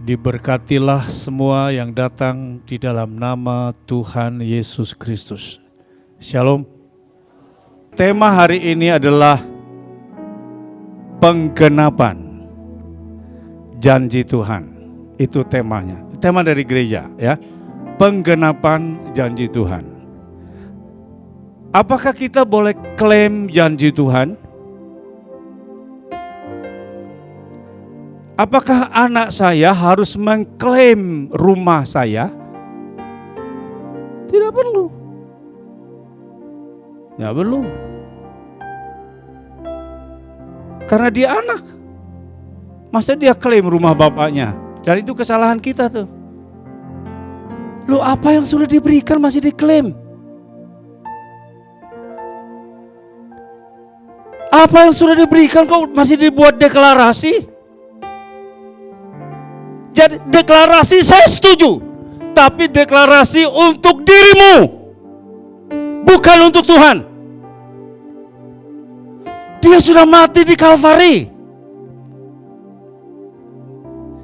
Diberkatilah semua yang datang di dalam nama Tuhan Yesus Kristus. Shalom. Tema hari ini adalah penggenapan janji Tuhan. Itu temanya. Tema dari gereja, ya. Penggenapan janji Tuhan. Apakah kita boleh klaim janji Tuhan? Apakah anak saya harus mengklaim rumah saya? Tidak perlu. Tidak perlu. Karena dia anak. Masa dia klaim rumah bapaknya? Dan itu kesalahan kita tuh. Loh, apa yang sudah diberikan masih diklaim? Apa yang sudah diberikan kok masih dibuat deklarasi? Jadi deklarasi saya setuju, tapi deklarasi untuk dirimu, bukan untuk Tuhan. Dia sudah mati di Kalvari.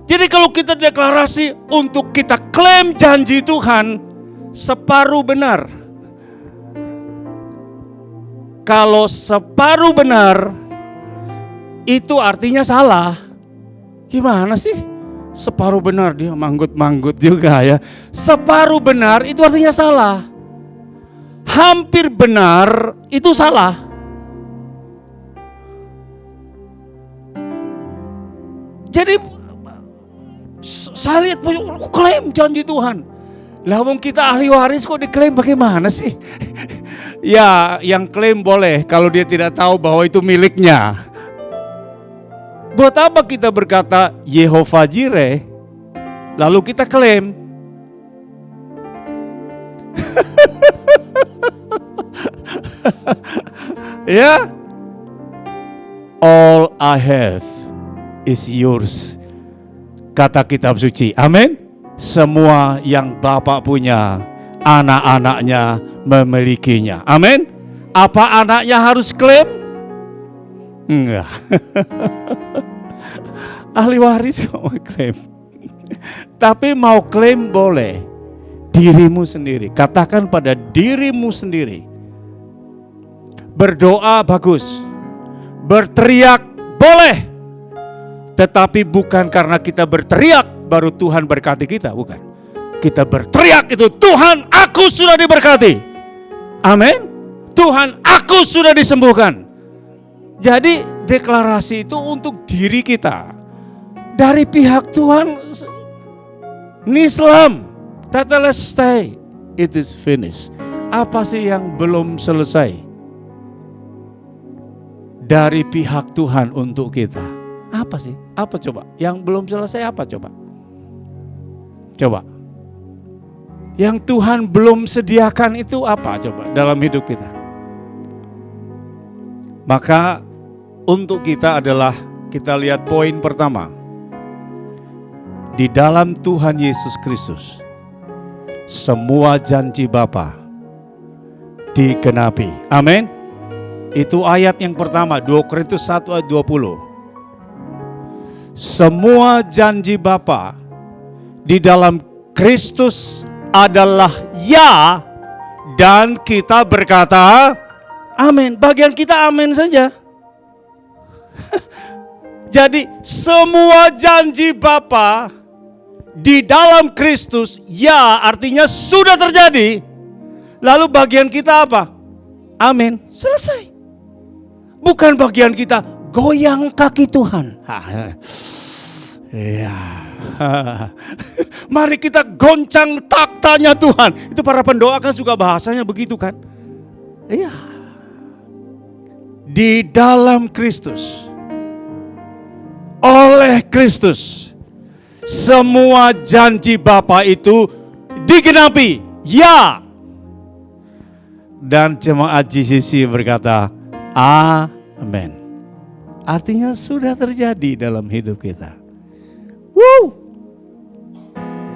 Jadi kalau kita deklarasi untuk kita klaim janji Tuhan, separuh benar. Kalau separuh benar, itu artinya salah. Gimana sih? Separuh benar, dia manggut-manggut juga ya. Separuh benar itu artinya salah. Hampir benar itu salah. Jadi saya lihat klaim janji Tuhan. Lah wong kita ahli waris kok diklaim bagaimana sih? Ya, yang klaim boleh kalau dia tidak tahu bahwa itu miliknya. Buat apa kita berkata Yehovah Jireh, lalu kita klaim? Ya, all I have is yours, kata kitab suci. Amin. Semua yang Bapak punya, anak-anaknya memilikinya. Amin. Apa anaknya harus klaim? Enggak. Ahli waris mau klaim. Tapi mau klaim boleh. Dirimu sendiri. Katakan pada dirimu sendiri. Berdoa bagus. Berteriak boleh. Tetapi bukan karena kita berteriak baru Tuhan berkati kita, bukan. Kita berteriak itu, Tuhan, aku sudah diberkati. Amin. Tuhan, aku sudah disembuhkan. Jadi deklarasi itu untuk diri kita. Dari pihak Tuhan, Nislam, tetelestai, it is finished. Apa sih yang belum selesai? Dari pihak Tuhan untuk kita. Apa sih? Apa coba? Yang belum selesai apa coba? Coba. Yang Tuhan belum sediakan itu apa coba dalam hidup kita? Maka untuk kita adalah, kita lihat poin pertama. Di dalam Tuhan Yesus Kristus, semua janji Bapa digenapi. Amin. Itu ayat yang pertama, 2 Korintus 1 ayat 20. Semua janji Bapa di dalam Kristus adalah ya, dan kita berkata amin. Bagian kita amin saja. Jadi semua janji Bapa di dalam Kristus ya, artinya sudah terjadi. Lalu bagian kita apa? Amin. Selesai. Bukan bagian kita goyang kaki Tuhan. Ya. Mari kita goncang taktanya Tuhan. Itu para pendoa kan suka bahasanya begitu kan? Iya. Di dalam Kristus, oleh Kristus, semua janji Bapa itu digenapi. Ya. Dan jemaat GCC berkata, amin. Artinya sudah terjadi dalam hidup kita. Woo.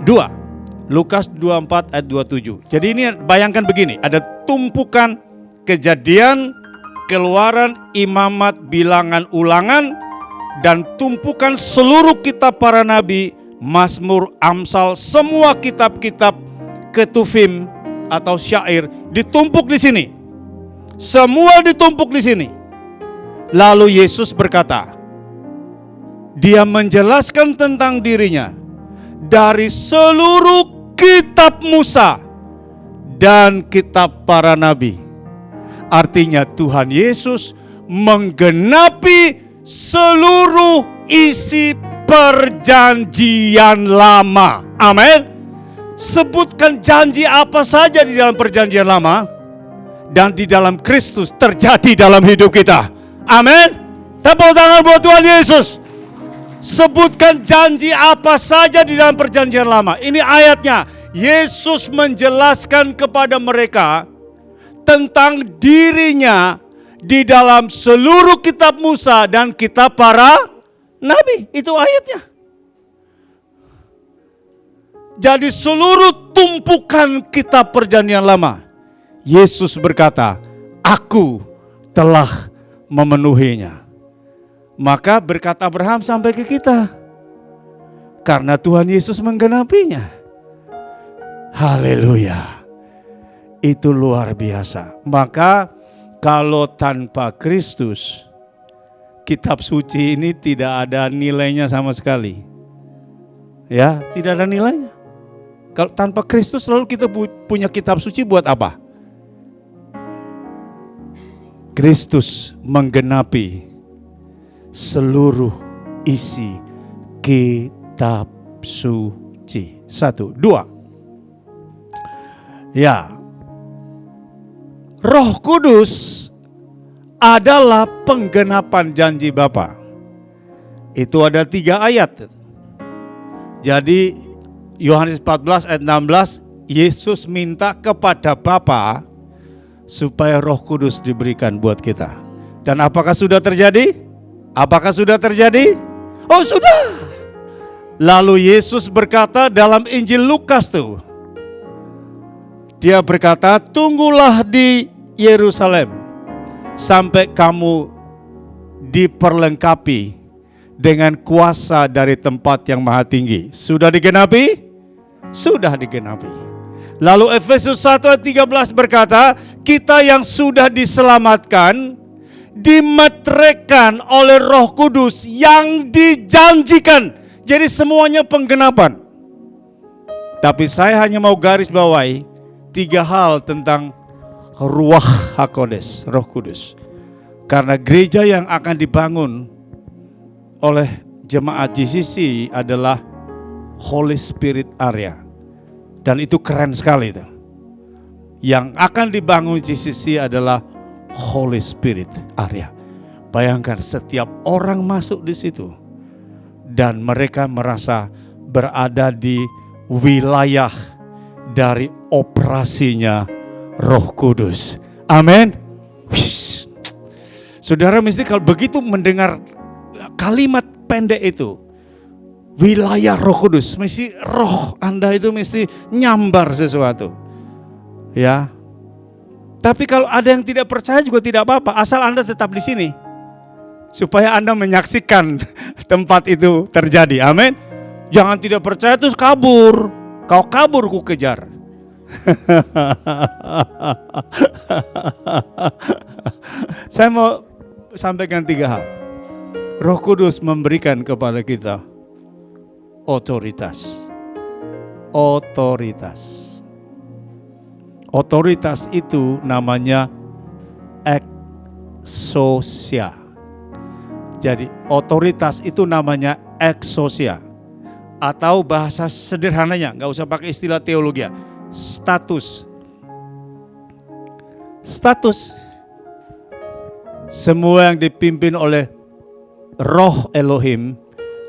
2. Lukas 24 ayat 27. Jadi ini bayangkan begini, ada tumpukan Kejadian, Keluaran, Imamat, Bilangan, Ulangan, dan tumpukan seluruh kitab para nabi Mazmur, Amsal, semua kitab-kitab ketufim atau syair ditumpuk di sini. Semua ditumpuk di sini. Lalu Yesus berkata, dia menjelaskan tentang dirinya dari seluruh kitab Musa dan kitab para nabi. Artinya Tuhan Yesus menggenapi seluruh isi perjanjian lama. Amin. Sebutkan janji apa saja di dalam perjanjian lama dan di dalam Kristus terjadi dalam hidup kita. Amin. Tepuk tangan buat Tuhan Yesus. Sebutkan janji apa saja di dalam perjanjian lama. Ini ayatnya. Yesus menjelaskan kepada mereka tentang dirinya di dalam seluruh kitab Musa dan kitab para nabi. Itu ayatnya. Jadi seluruh tumpukan kitab perjanjian lama, Yesus berkata, aku telah memenuhinya. Maka berkat Abraham sampai ke kita, karena Tuhan Yesus menggenapinya. Haleluya. Itu luar biasa. Maka kalau tanpa Kristus, kitab suci ini tidak ada nilainya sama sekali. Ya, tidak ada nilainya. Kalau tanpa Kristus lalu kita punya kitab suci buat apa? Kristus menggenapi seluruh isi kitab suci. 1, 2. Ya, Roh Kudus adalah penggenapan janji Bapa. Itu ada 3 ayat. Jadi Yohanes 14 ayat 16, Yesus minta kepada Bapa supaya Roh Kudus diberikan buat kita. Dan apakah sudah terjadi? Apakah sudah terjadi? Oh, sudah. Lalu Yesus berkata dalam Injil Lukas tuh, dia berkata, tunggulah di Yerusalem sampai kamu diperlengkapi dengan kuasa dari tempat yang maha tinggi. Sudah digenapi? Sudah digenapi. Lalu Efesus 1 ayat 13 berkata, kita yang sudah diselamatkan, dimeteraikan oleh Roh Kudus yang dijanjikan. Jadi semuanya penggenapan. Tapi saya hanya mau garis bawahi 3 hal tentang Ruach HaKodes, Roh Kudus. Karena gereja yang akan dibangun oleh jemaat GCC adalah Holy Spirit area. Dan itu keren sekali itu. Yang akan dibangun GCC adalah Holy Spirit area. Bayangkan setiap orang masuk di situ dan mereka merasa berada di wilayah dari operasinya Roh Kudus. Amin. Saudara mesti kalau begitu mendengar kalimat pendek itu, wilayah Roh Kudus, mesti roh Anda itu mesti nyambar sesuatu. Ya. Tapi kalau ada yang tidak percaya juga tidak apa-apa, asal Anda tetap di sini. Supaya Anda menyaksikan tempat itu terjadi. Amin. Jangan tidak percaya terus kabur. Kau kabur ku kejar. Saya mau sampaikan 3 hal. Roh Kudus memberikan kepada kita otoritas. Otoritas. Otoritas itu namanya exousia. Jadi otoritas itu namanya exousia. Atau bahasa sederhananya, gak usah pakai istilah teologi, status. Status. Semua yang dipimpin oleh Roh Elohim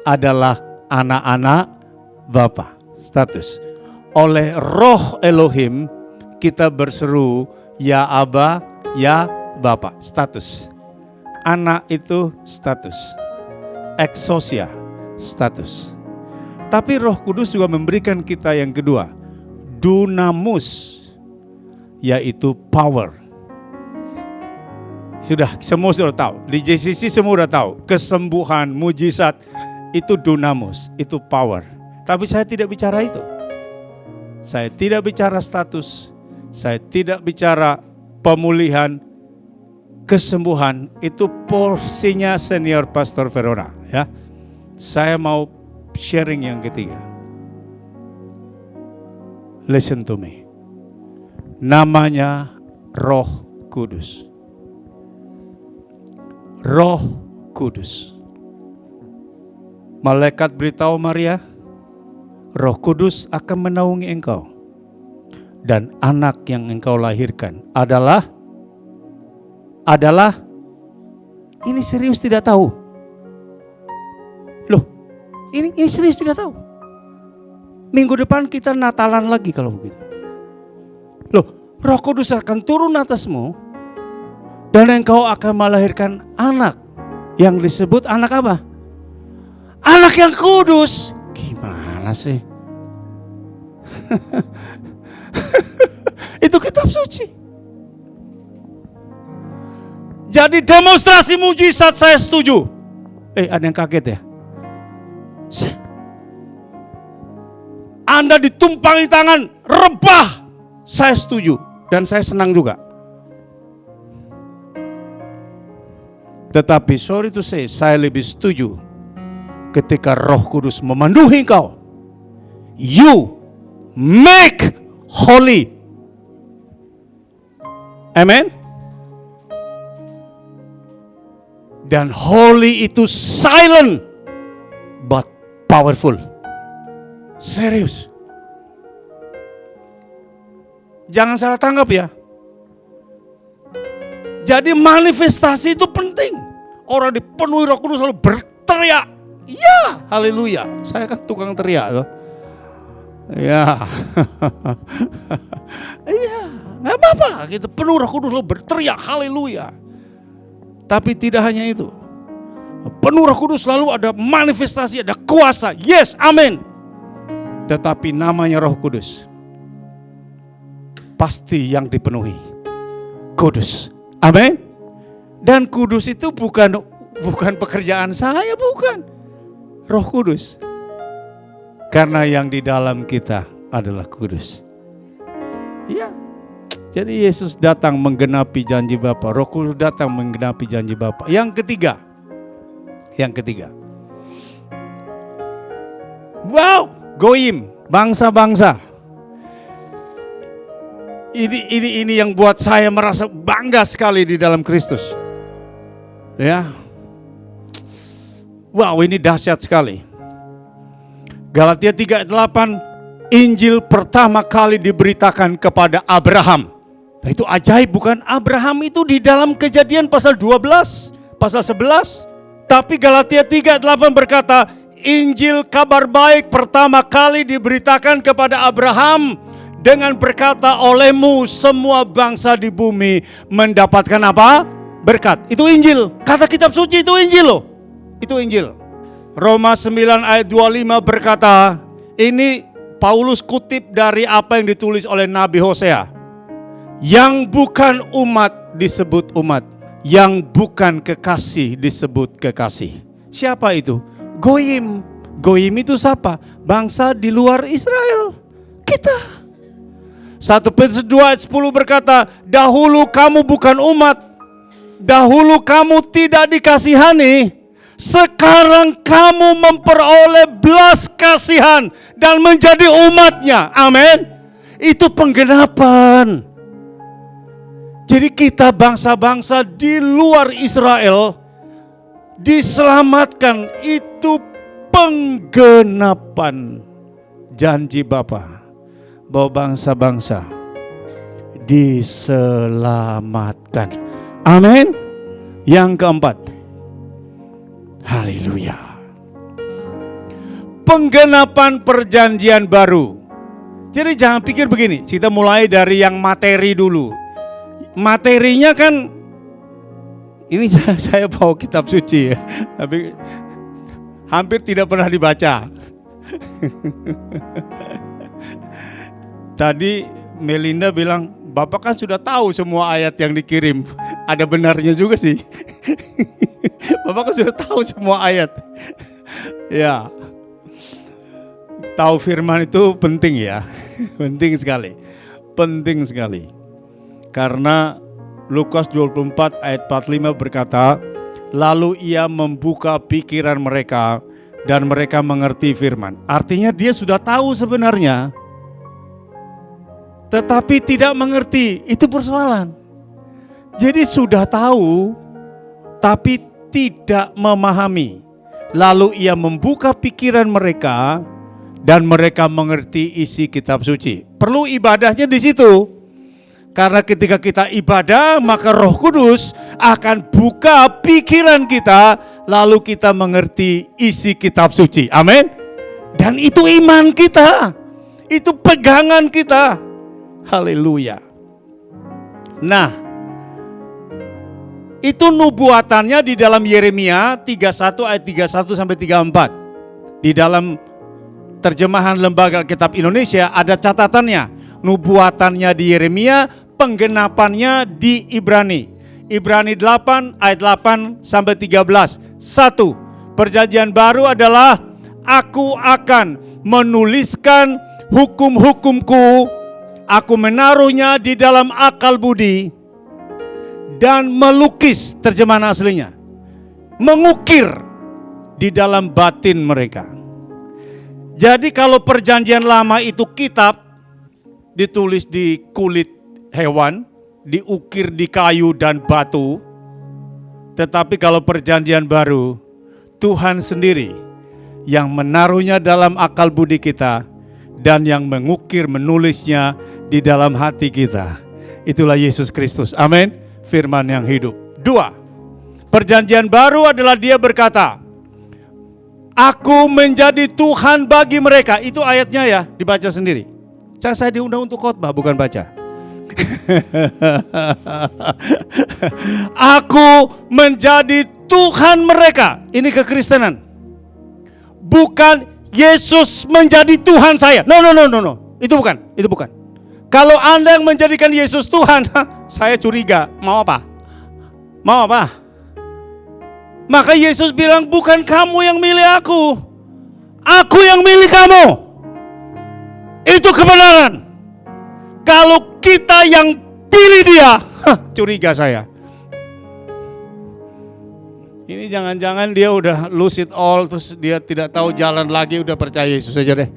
adalah anak-anak Bapa. Status. Oleh Roh Elohim kita berseru, ya Aba, ya Bapa. Status. Anak itu status. Exousia, status. Tapi Roh Kudus juga memberikan kita yang kedua, dunamus, yaitu power. Sudah, semua sudah tahu. Di JCC semua sudah tahu. Kesembuhan, mujizat, itu dunamus, itu power. Tapi saya tidak bicara itu. Saya tidak bicara status. Saya tidak bicara pemulihan, kesembuhan. Itu porsinya senior Pastor Verona, ya. Saya mau sharing yang ketiga. Listen to me. Namanya Roh Kudus. Roh Kudus. Malaikat beritahu Maria, Roh Kudus akan menaungi engkau. Dan anak yang engkau lahirkan adalah ini serius tidak tahu. Loh, ini serius tidak tahu. Minggu depan kita Natalan lagi kalau begitu. Loh, Roh Kudus akan turun atasmu dan engkau akan melahirkan anak yang disebut anak apa? Anak yang kudus. Gimana sih? Itu kitab suci. Jadi demonstrasi mujizat saya setuju. Ada yang kaget ya? Anda ditumpangi tangan, rebah. Saya setuju dan saya senang juga. Tetapi sorry to say, saya lebih setuju ketika Roh Kudus memanduhi kau. You make holy. Amen. Dan holy itu silent but powerful. Serius. Jangan salah tanggap ya. Jadi manifestasi itu penting. Orang dipenuhi Roh Kudus selalu berteriak. Ya, haleluya. Saya kan tukang teriak loh. Ya. Iya, enggak apa-apa. Kita penuh Roh Kudus selalu berteriak haleluya. Tapi tidak hanya itu. Penuh Roh Kudus selalu ada manifestasi, ada kuasa. Yes, amin. Tetapi namanya Roh Kudus pasti yang dipenuhi kudus. Amin. Dan kudus itu bukan pekerjaan saya, bukan. Roh Kudus. Karena yang di dalam kita adalah kudus. Iya. Jadi Yesus datang menggenapi janji Bapa. Roh Kudus datang menggenapi janji Bapa. Yang ketiga. Wow, goyim, bangsa-bangsa. Ini yang buat saya merasa bangga sekali di dalam Kristus. Ya. Wow, ini dahsyat sekali. Galatia 3:8, Injil pertama kali diberitakan kepada Abraham. Nah, itu ajaib bukan? Abraham itu di dalam Kejadian pasal 12, pasal 11. Tapi Galatia 3:8 berkata, Injil kabar baik pertama kali diberitakan kepada Abraham dengan berkata, olehmu semua bangsa di bumi mendapatkan apa? Berkat. Itu Injil. Kata kitab suci itu Injil loh. Itu Injil. Roma 9 ayat 25 berkata, ini Paulus kutip dari apa yang ditulis oleh Nabi Hosea. Yang bukan umat disebut umat, yang bukan kekasih disebut kekasih. Siapa itu? Goyim. Goyim itu siapa? Bangsa di luar Israel. Kita. 1 Petrus 2 ayat 10 berkata, dahulu kamu bukan umat, dahulu kamu tidak dikasihani, sekarang kamu memperoleh belas kasihan dan menjadi umatnya. Amin. Itu penggenapan. Jadi kita bangsa-bangsa di luar Israel diselamatkan. Itu penggenapan janji Bapa bahwa bangsa-bangsa diselamatkan. Amin. Yang keempat, haleluya, penggenapan perjanjian baru. Jadi jangan pikir begini, kita mulai dari yang materi dulu. Materinya kan, ini saya bawa kitab suci ya, tapi hampir tidak pernah dibaca. Tadi Melinda bilang, Bapak kan sudah tahu semua ayat yang dikirim. Ada benarnya juga sih. Bapak kan sudah tahu semua ayat. Ya. Tahu firman itu penting ya. Penting sekali. Penting sekali. Karena Lukas 24 ayat 45 berkata, lalu ia membuka pikiran mereka dan mereka mengerti firman. Artinya dia sudah tahu sebenarnya, tetapi tidak mengerti. Itu persoalan. Jadi sudah tahu, tapi tidak memahami. Lalu ia membuka pikiran mereka dan mereka mengerti isi kitab suci. Perlu ibadahnya di situ. Karena ketika kita ibadah, maka Roh Kudus akan buka pikiran kita, lalu kita mengerti isi kitab suci. Amin. Dan itu iman kita. Itu pegangan kita. Haleluya. Nah, itu nubuatannya di dalam Yeremia 31 ayat 31 sampai 34. Di dalam terjemahan Lembaga Alkitab Indonesia ada catatannya. Nubuatannya di Yeremia, penggenapannya di Ibrani. Ibrani 8 ayat 8 sampai 13. 1. Perjanjian baru adalah aku akan menuliskan hukum-hukumku, aku menaruhnya di dalam akal budi dan melukis, terjemahan aslinya, mengukir di dalam batin mereka. Jadi kalau perjanjian lama itu kitab ditulis di kulit hewan, diukir di kayu dan batu. Tetapi kalau perjanjian baru, Tuhan sendiri yang menaruhnya dalam akal budi kita dan yang mengukir, menulisnya di dalam hati kita. Itulah Yesus Kristus. Amin. Firman yang hidup. 2. Perjanjian baru adalah dia berkata, aku menjadi Tuhan bagi mereka. Itu ayatnya ya, dibaca sendiri. Saya diundang untuk khotbah, bukan baca. Aku menjadi Tuhan mereka. Ini kekristenan. Bukan Yesus menjadi Tuhan saya. No. Itu bukan. Kalau Anda yang menjadikan Yesus Tuhan, saya curiga. Mau apa? Maka Yesus bilang, bukan kamu yang milih aku yang milih kamu. Itu kebenaran. Kalau kita yang pilih dia, curiga saya. Ini jangan-jangan dia udah lose it all, terus dia tidak tahu jalan lagi, udah percaya Yesus aja deh.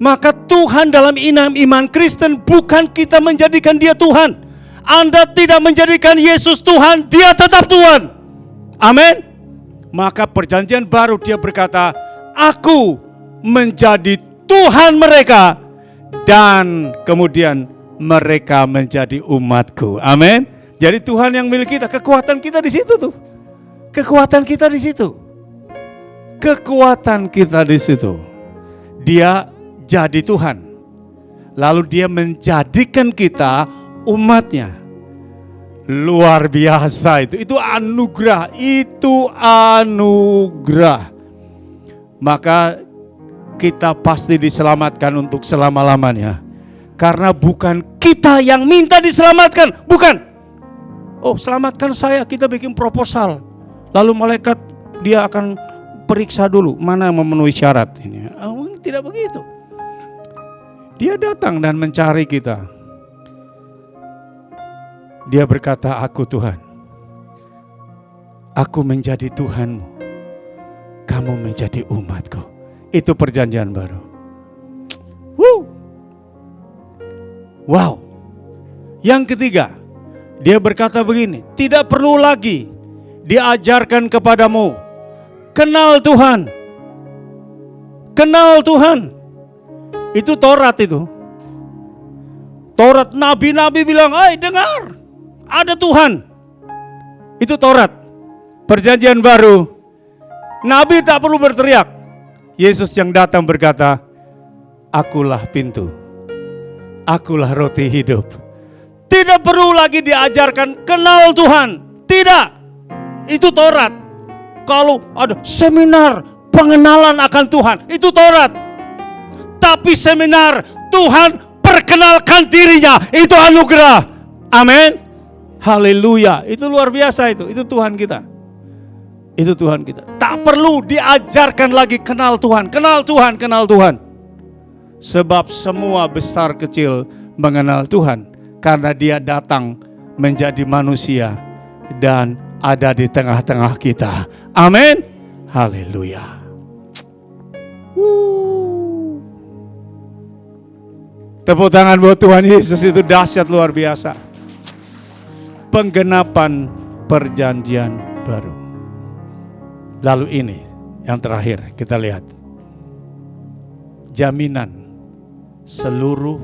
Maka Tuhan dalam iman Kristen bukan kita menjadikan dia Tuhan. Anda tidak menjadikan Yesus Tuhan, dia tetap Tuhan. Amin. Maka perjanjian baru dia berkata, aku menjadi Tuhan mereka dan kemudian mereka menjadi umatku. Amin. Jadi Tuhan yang milik kita, kekuatan kita di situ tuh. Kekuatan kita di situ. Kekuatan kita di situ. Dia jadi Tuhan. Lalu dia menjadikan kita umatnya. Luar biasa itu. Itu anugerah. Maka kita pasti diselamatkan untuk selama-lamanya. Karena bukan kita yang minta diselamatkan. Bukan. Oh, selamatkan saya, kita bikin proposal. Lalu malaikat dia akan periksa dulu mana yang memenuhi syarat ini. Oh, tidak begitu. Dia datang dan mencari kita. Dia berkata, aku Tuhan. Aku menjadi Tuhanmu. Kamu menjadi umatku. Itu perjanjian baru. Wow. Yang ketiga, dia berkata begini, tidak perlu lagi diajarkan kepadamu, kenal Tuhan. Kenal Tuhan. Itu Taurat itu. Taurat, nabi-nabi bilang, dengar, ada Tuhan. Itu Taurat. Perjanjian baru, nabi tak perlu berteriak. Yesus yang datang berkata, akulah pintu. Akulah roti hidup. Tidak perlu lagi diajarkan kenal Tuhan. Tidak. Itu Taurat. Kalau ada seminar pengenalan akan Tuhan, itu Taurat. Tapi seminar Tuhan perkenalkan dirinya, itu anugerah. Amin. Haleluya. Itu luar biasa itu. Itu Tuhan kita. Itu Tuhan kita. Tak perlu diajarkan lagi kenal Tuhan, kenal Tuhan, kenal Tuhan. Sebab semua besar kecil mengenal Tuhan karena Dia datang menjadi manusia dan ada di tengah-tengah kita. Amin. Haleluya. Tepuk tangan buat Tuhan Yesus, itu dahsyat luar biasa. Penggenapan perjanjian baru. Lalu ini yang terakhir kita lihat. Jaminan seluruh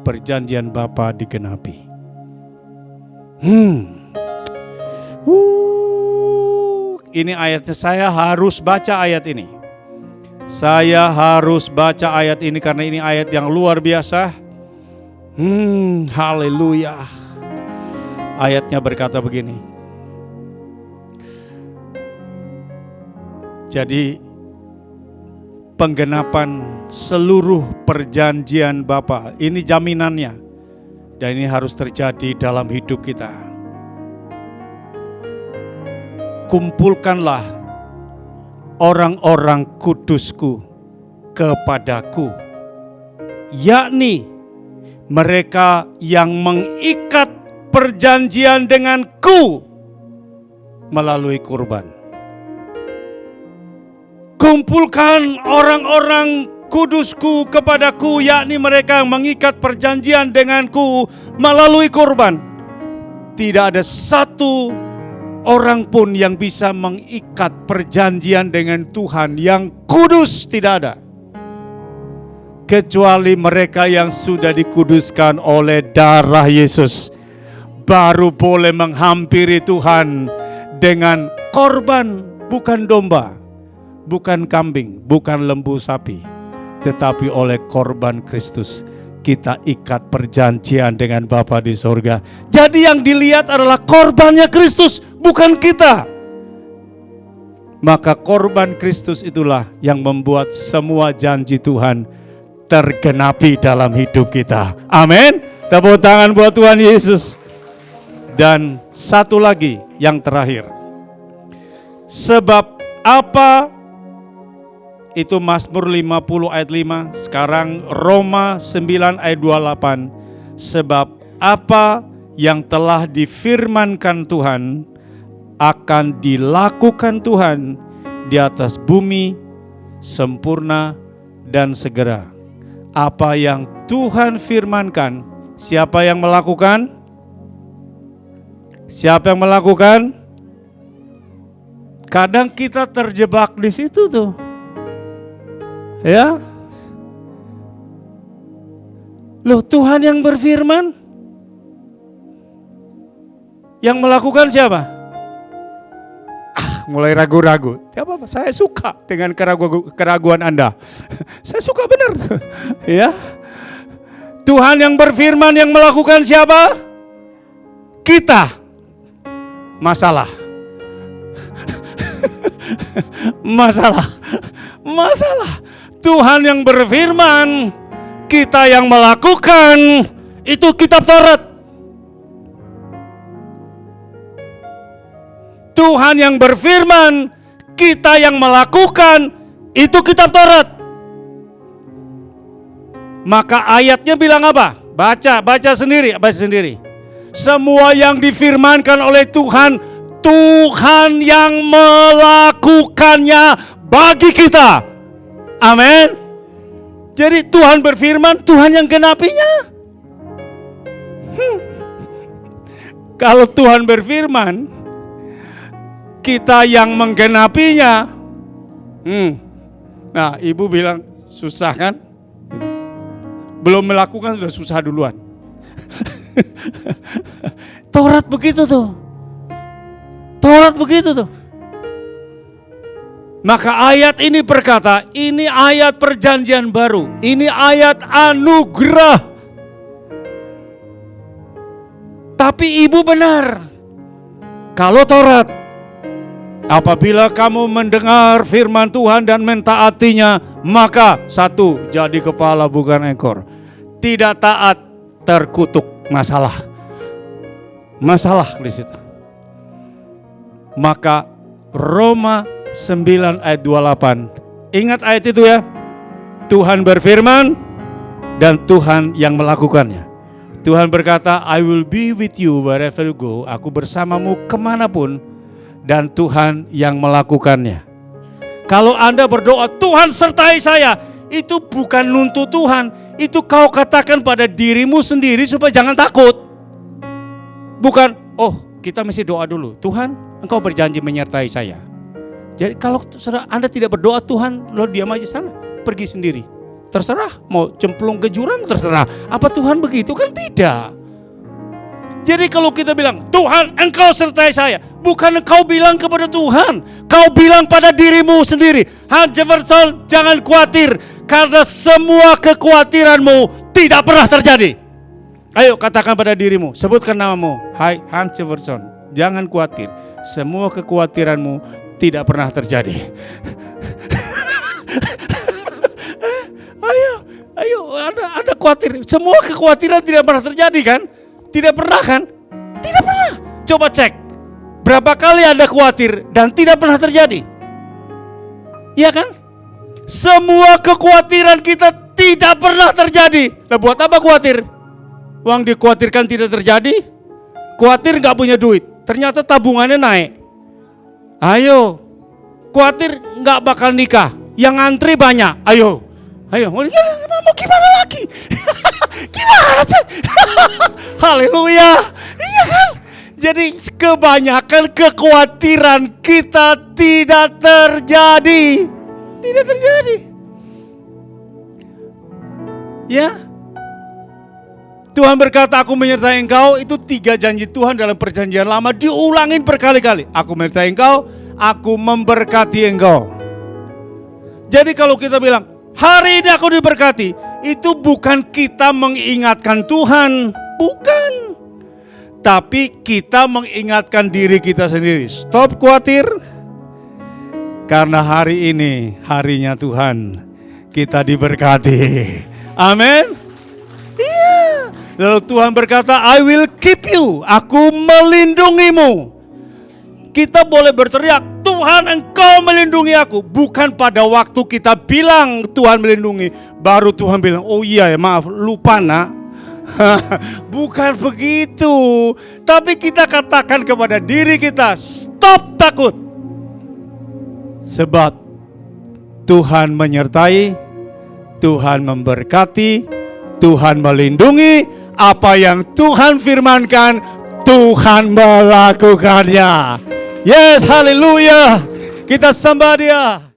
perjanjian Bapa digenapi. Ini ayatnya, saya harus baca ayat ini. Saya harus baca ayat ini karena ini ayat yang luar biasa. Haleluya. Ayatnya berkata begini. Jadi penggenapan seluruh perjanjian Bapa, ini jaminannya. Dan ini harus terjadi dalam hidup kita. Kumpulkanlah orang-orang kudusku kepadaku, yakni mereka yang mengikat perjanjian denganku melalui kurban. Kumpulkan orang-orang kudusku kepadaku, yakni mereka yang mengikat perjanjian denganku melalui kurban. Tidak ada satu orang pun yang bisa mengikat perjanjian dengan Tuhan yang kudus, tidak ada. Kecuali mereka yang sudah dikuduskan oleh darah Yesus, baru boleh menghampiri Tuhan dengan korban, bukan domba, bukan kambing, bukan lembu sapi, tetapi oleh korban Kristus kita ikat perjanjian dengan Bapa di sorga. Jadi yang dilihat adalah korbannya Kristus, bukan kita. Maka korban Kristus itulah yang membuat semua janji Tuhan tergenapi dalam hidup kita. Amin. Tepuk tangan buat Tuhan Yesus. Dan satu lagi yang terakhir. Sebab apa? Itu Mazmur 50 ayat 5. Sekarang Roma 9 ayat 28. Sebab apa yang telah difirmankan Tuhan akan dilakukan Tuhan di atas bumi sempurna dan segera. Apa yang Tuhan firmankan, siapa yang melakukan? Siapa yang melakukan? Kadang kita terjebak di situ tuh. Ya. Loh, Tuhan yang berfirman, yang melakukan siapa? Mulai ragu-ragu. Tidak apa-apa, saya suka dengan keraguan Anda. Saya suka benar. Ya. Tuhan yang berfirman, yang melakukan siapa? Kita. Masalah. Masalah. Tuhan yang berfirman, kita yang melakukan, itu kitab Taurat. Tuhan yang berfirman, kita yang melakukan, itu kitab Taurat. Maka ayatnya bilang apa? Baca sendiri. Semua yang difirmankan oleh Tuhan, Tuhan yang melakukannya bagi kita. Amin. Jadi Tuhan berfirman, Tuhan yang genapinya. Kalau Tuhan berfirman, kita yang menggenapinya. Nah, ibu bilang susah kan? Belum melakukan sudah susah duluan. Taurat begitu tuh. Maka ayat ini berkata, ini ayat perjanjian baru. Ini ayat anugerah. Tapi ibu benar. Kalau Taurat, apabila kamu mendengar firman Tuhan dan mentaatinya, maka satu, jadi kepala bukan ekor. Tidak taat, terkutuk. Masalah di situ. Maka Roma 9 ayat 28. Ingat ayat itu ya. Tuhan berfirman dan Tuhan yang melakukannya. Tuhan berkata, I will be with you wherever you go. Aku bersamamu kemanapun, dan Tuhan yang melakukannya. Kalau Anda berdoa, Tuhan sertai saya, itu bukan nuntut Tuhan. Itu kau katakan pada dirimu sendiri supaya jangan takut. Bukan, oh kita mesti doa dulu. Tuhan, Engkau berjanji menyertai saya. Jadi kalau Anda tidak berdoa, Tuhan lo diam aja sana, pergi sendiri. Terserah, mau cemplung ke jurang terserah. Apa Tuhan begitu? Kan tidak. Jadi kalau kita bilang, Tuhan Engkau sertai saya, bukan engkau bilang kepada Tuhan, kau bilang pada dirimu sendiri. Hans Jefferson, jangan khawatir, karena semua kekhawatiranmu tidak pernah terjadi. Ayo katakan pada dirimu, sebutkan namamu. Hai Hans Jefferson, jangan khawatir, semua kekhawatiranmu tidak pernah terjadi. Ayo, Anda khawatir. Semua kekhawatiran tidak pernah terjadi kan? Tidak pernah kan? Tidak pernah. Coba cek. Berapa kali Anda khawatir dan tidak pernah terjadi? Iya kan? Semua kekhawatiran kita tidak pernah terjadi. Nah, buat apa khawatir? Uang dikhawatirkan tidak terjadi? Khawatir gak punya duit, ternyata tabungannya naik. Ayo. Khawatir gak bakal nikah, yang antri banyak. Ayo, mau gimana lagi? Gimana sih? Haleluya. Iya kan? Jadi kebanyakan kekhawatiran kita tidak terjadi. Tidak terjadi. Ya. Tuhan berkata, aku menyertai engkau. Itu 3 janji Tuhan dalam perjanjian lama, diulangin berkali-kali. Aku menyertai engkau, aku memberkati engkau. Jadi kalau kita bilang, hari ini aku diberkati, itu bukan kita mengingatkan Tuhan, bukan. Tapi kita mengingatkan diri kita sendiri. Stop khawatir, karena hari ini harinya Tuhan, kita diberkati. Amin. Iya. Lalu Tuhan berkata, I will keep you, aku melindungimu. Kita boleh berteriak, Tuhan Engkau melindungi aku. Bukan pada waktu kita bilang Tuhan melindungi, baru Tuhan bilang, oh iya ya maaf, lupa nak. Bukan begitu. Tapi kita katakan kepada diri kita, stop takut. Sebab Tuhan menyertai, Tuhan memberkati, Tuhan melindungi. Apa yang Tuhan firmankan, Tuhan melakukannya. Yes, haleluya. Kita sembah Dia.